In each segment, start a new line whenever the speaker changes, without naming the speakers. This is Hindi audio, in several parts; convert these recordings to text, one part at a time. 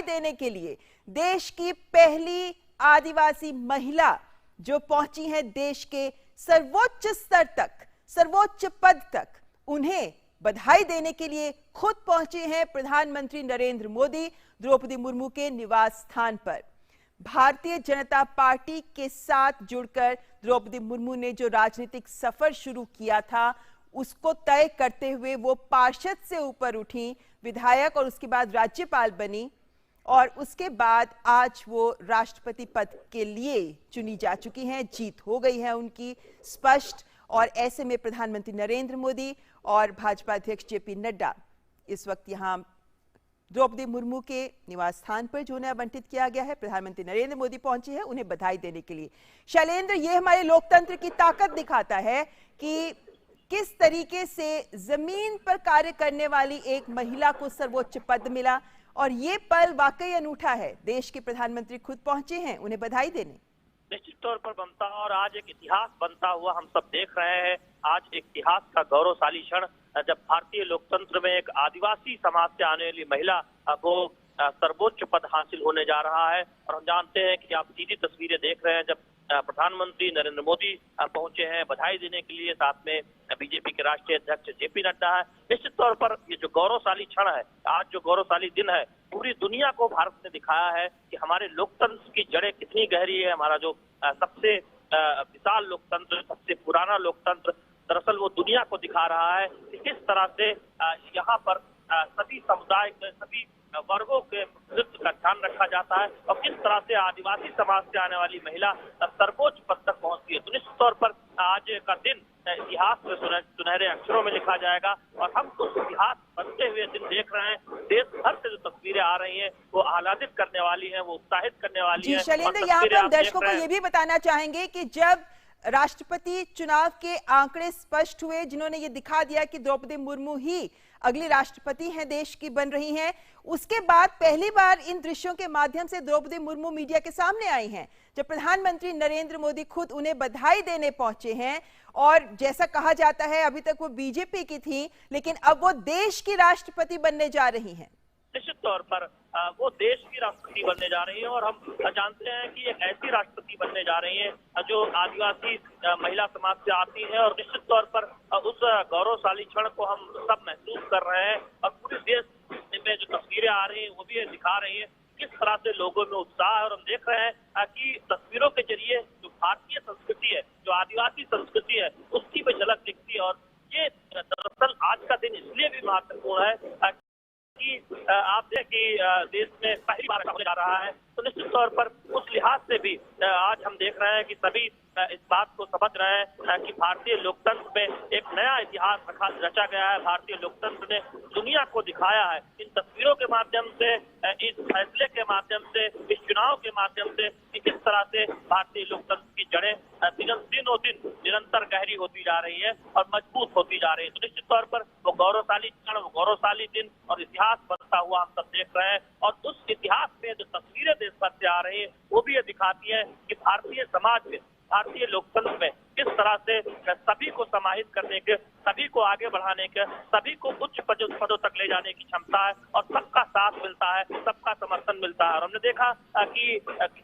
देने के लिए देश की पहली आदिवासी महिला जो पहुंची है देश के सर्वोच्च स्तर तक, सर्वोच्च पद तक, उन्हें बधाई देने के लिए खुद पहुंचे हैं प्रधानमंत्री नरेंद्र मोदी द्रौपदी मुर्मू के निवास स्थान पर। भारतीय जनता पार्टी के साथ जुड़कर द्रौपदी मुर्मू ने जो राजनीतिक सफर शुरू किया था उसको तय करते हुए वो पार्षद से ऊपर उठी, विधायक और उसके बाद राज्यपाल बनी और उसके बाद आज वो राष्ट्रपति पद के लिए चुनी जा चुकी हैं। जीत हो गई है उनकी स्पष्ट। और ऐसे में प्रधानमंत्री नरेंद्र मोदी और भाजपा अध्यक्ष जेपी नड्डा इस वक्त यहाँ द्रौपदी मुर्मू के निवास स्थान पर जो उन्हें आवंटित किया गया है, प्रधानमंत्री नरेंद्र मोदी पहुंचे हैं उन्हें बधाई देने के लिए। शैलेंद्र, ये हमारे लोकतंत्र की ताकत दिखाता है कि किस तरीके से जमीन पर कार्य करने वाली एक महिला को सर्वोच्च पद मिला और ये पल वाकई अनूठा है। देश के प्रधानमंत्री खुद पहुंचे हैं उन्हें बधाई देने।
निश्चित तौर पर बनता और आज एक इतिहास बनता हुआ हम सब देख रहे हैं। आज एक इतिहास का गौरवशाली क्षण जब भारतीय लोकतंत्र में एक आदिवासी समाज से आने वाली महिला को सर्वोच्च पद हासिल होने जा रहा है। और हम जानते हैं कि आप सीधी तस्वीरें देख रहे हैं जब प्रधानमंत्री नरेंद्र मोदी पहुंचे हैं बधाई देने के लिए, साथ में बीजेपी के राष्ट्रीय अध्यक्ष जेपी नड्डा है। निश्चित तौर पर ये जो गौरवशाली क्षण है, आज जो गौरवशाली दिन है, पूरी दुनिया को भारत ने दिखाया है कि हमारे लोकतंत्र की जड़ें कितनी गहरी है। हमारा जो सबसे विशाल लोकतंत्र, सबसे पुराना लोकतंत्र, दरअसल वो दुनिया को दिखा रहा है कि किस तरह से यहाँ पर सभी समुदाय के सभी वर्गों के प्रतिनिधित्व का ध्यान रखा जाता है और किस तरह से आदिवासी समाज से आने वाली महिला सर्वोच्च पद तक पहुंचती है। तो निश्चित तौर पर आज का दिन इतिहास में सुनहरे अक्षरों में लिखा जाएगा और हम उस इतिहास बनते हुए दिन देख रहे हैं। देश भर से जो तस्वीरें आ रही हैं वो आह्लादित करने वाली हैं, वो उत्साहित करने वाली हैं।
शैलेंद्र, यहाँ पर हम दर्शकों को ये भी बताना चाहेंगे कि जब राष्ट्रपति चुनाव के आंकड़े स्पष्ट हुए जिन्होंने ये दिखा दिया कि द्रौपदी मुर्मू ही अगली राष्ट्रपति हैं देश की बन रही हैं, उसके बाद पहली बार इन दृश्यों के माध्यम से द्रौपदी मुर्मू मीडिया के सामने आई हैं जब प्रधानमंत्री नरेंद्र मोदी खुद उन्हें बधाई देने पहुंचे हैं। और जैसा कहा जाता है अभी तक वो बीजेपी की थी लेकिन अब वो देश की राष्ट्रपति बनने जा रही हैं।
निश्चित तौर पर वो देश की राष्ट्रपति बनने जा रही हैं और हम जानते हैं कि एक ऐसी राष्ट्रपति बनने जा रही हैं जो आदिवासी महिला समाज से आती है। और निश्चित तौर पर उस गौरवशाली क्षण को हम सब महसूस कर रहे हैं और पूरे देश में जो तस्वीरें आ रही हैं वो भी दिखा रही है किस तरह से लोगों में उत्साह है। और हम देख रहे हैं कि तस्वीरों के जरिए जो भारतीय संस्कृति है, जो आदिवासी संस्कृति है, उसकी भी झलक दिखती है। और ये दरअसल आज का दिन इसलिए भी महत्वपूर्ण है कि आप देखें कि देश में पहली बार होने जा रहा है। तो निश्चित तौर पर उस लिहाज से भी आज हम देख रहे हैं कि सभी इस बात को समझ रहे हैं कि भारतीय लोकतंत्र में एक नया इतिहास रचा गया है। भारतीय लोकतंत्र ने दुनिया को दिखाया है इन तस्वीरों के माध्यम से, इस फैसले के माध्यम से, इस चुनाव के माध्यम से कि किस तरह से भारतीय लोकतंत्र की जड़ें दिनों दिन निरंतर गहरी होती जा रही है और मजबूत होती जा रही है। तो निश्चित तौर पर वो गौरवशाली क्षण, वो गौरवशाली दिन और इतिहास बनता हुआ हम सब देख रहे हैं। और उस इतिहास में जो तस्वीरें देश भर से आ रही है वो भी ये दिखाती है कि भारतीय समाज में, भारतीय लोकतंत्र में किस तरह से सभी को समाहित करने के, सभी को आगे बढ़ाने के, सभी को उच्च पदों तक ले जाने की क्षमता है और सबका साथ मिलता है, सबका समर्थन मिलता है। और हमने देखा कि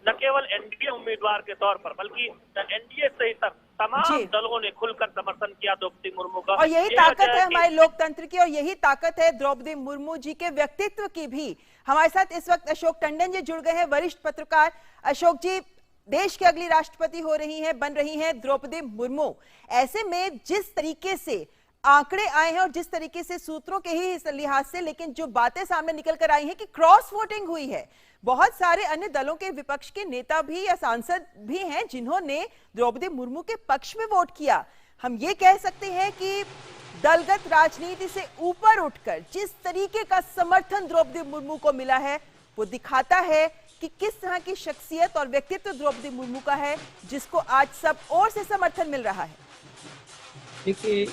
न केवल एनडीए उम्मीदवार के तौर पर बल्कि एनडीए सहित तमाम दलों ने खुलकर समर्थन किया द्रौपदी मुर्मू का।
और यही ताकत है हमारे लोकतंत्र की और यही ताकत है द्रौपदी मुर्मू जी के व्यक्तित्व की भी। हमारे साथ इस वक्त अशोक टंडन जी जुड़ गए हैं, वरिष्ठ पत्रकार। अशोक जी, देश की अगली राष्ट्रपति हो रही हैं, बन रही हैं द्रौपदी मुर्मू। ऐसे में जिस तरीके से आंकड़े आए हैं और जिस तरीके से सूत्रों के ही लिहाज से, लेकिन जो बातें सामने निकल कर आई हैं कि क्रॉस वोटिंग हुई है, बहुत सारे अन्य दलों के विपक्ष के नेता भी या सांसद भी हैं जिन्होंने द्रौपदी मुर्मू के पक्ष में वोट किया। हम ये कह सकते हैं कि दलगत राजनीति से ऊपर उठकर जिस तरीके का समर्थन द्रौपदी मुर्मू को मिला है वो दिखाता है कि किस तरह की शख्सियत और व्यक्तित्व द्रौपदी मुर्मू का है जिसको आज सब ओर से समर्थन मिल रहा है।
देखिए,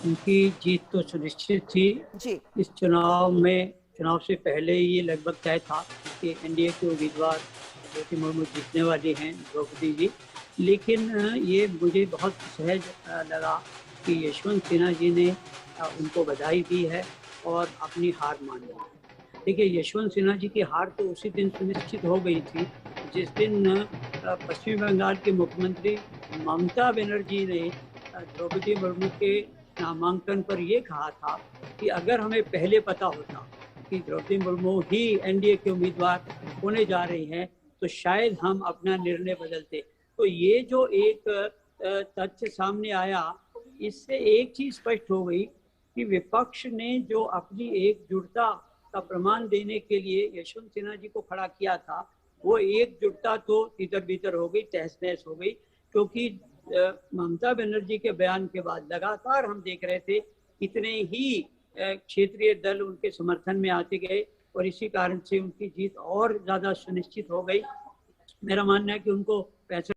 उनकी जीत तो सुनिश्चित थी जी। इस चुनाव से पहले ये लगभग तय था कि एनडीए के उम्मीदवार द्रौपदी मुर्मू जीतने वाली हैं, द्रौपदी जी। लेकिन ये मुझे बहुत सहज लगा कि यशवंत सिन्हा जी ने उनको बधाई दी है और अपनी हार मान ली। देखिए, यशवंत सिन्हा जी की हार तो उसी दिन सुनिश्चित हो गई थी जिस दिन पश्चिम बंगाल के मुख्यमंत्री ममता बनर्जी ने द्रौपदी मुर्मू के नामांकन पर ये कहा था कि अगर हमें पहले पता होता कि द्रौपदी मुर्मू ही एनडीए के उम्मीदवार होने जा रही हैं तो शायद हम अपना निर्णय बदलते। तो ये जो एक तथ्य सामने आया, इससे एक चीज स्पष्ट हो गई कि विपक्ष ने जो अपनी एकजुटता का प्रमाण देने के लिए यशवंत सिन्हा जी को खड़ा किया था, वो एकजुटता तो तितर बितर हो गई, तहस नहस हो गई। क्योंकि ममता बनर्जी के बयान के बाद लगातार हम देख रहे थे कितने ही क्षेत्रीय दल उनके समर्थन में आते गए और इसी कारण से उनकी जीत और ज्यादा सुनिश्चित हो गई। मेरा मानना है कि उनको 65